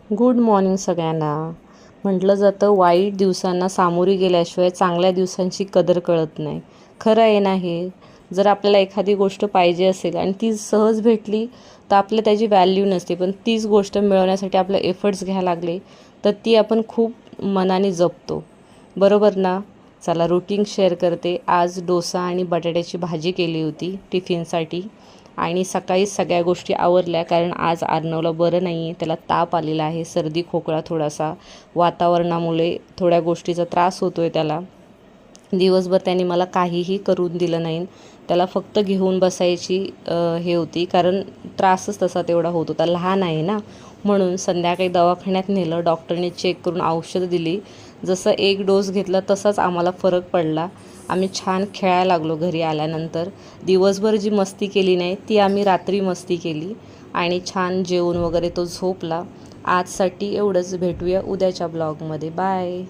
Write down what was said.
Good morning सगळ्यांना. म्हटलं जातं वाईट दिवसांना सामोरी गेल्याशिवाय चांगल्या दिवसांची कदर कळत नाही. खरं आहे ना हे. जर आपल्याला एखादी गोष्ट पाहिजे असेल आणि ती सहज भेटली तर आपल्याला त्याची व्हॅल्यू नसते, पण तीच गोष्ट मिळवण्यासाठी आपले एफर्ट्स घ्यायला लागले तर ती आपण खूप मनाने जपतो. बरोबर ना? चला रुटीन शेअर करते. आज डोसा आणि बटाट्याची भाजी केली होती टिफिनसाठी आणि सकाळीच सगळ्या गोष्टी आवरल्या, कारण आज अर्णवला बरं नाही आहे. त्याला ताप आलेला आहे, सर्दी खोकला थोडासा. वातावरणामुळे थोड्या गोष्टीचा त्रास होतो आहे त्याला. दिवसभर त्याने मला काहीही करून दिलं नाही. त्याला फक्त घेऊन बसायची हे होती, कारण त्रासच तसा तेवढा होत होता. लहान आहे ना, म्हणून संध्याकाळी दवाखान्यात नेलं. डॉक्टरने चेक करून औषधं दिली. जसं एक डोस घेतला तसाच आम्हाला फरक पडला. आम्ही छान खेळायला लागलो घरी आल्यानंतर. दिवसभर जी मस्ती केली नाही ती आम्ही रात्री मस्ती केली आणि छान जेवून वगैरे तो झोपला. आजसाठी एवढंच. भेटूया उद्याच्या ब्लॉगमध्ये. बाय.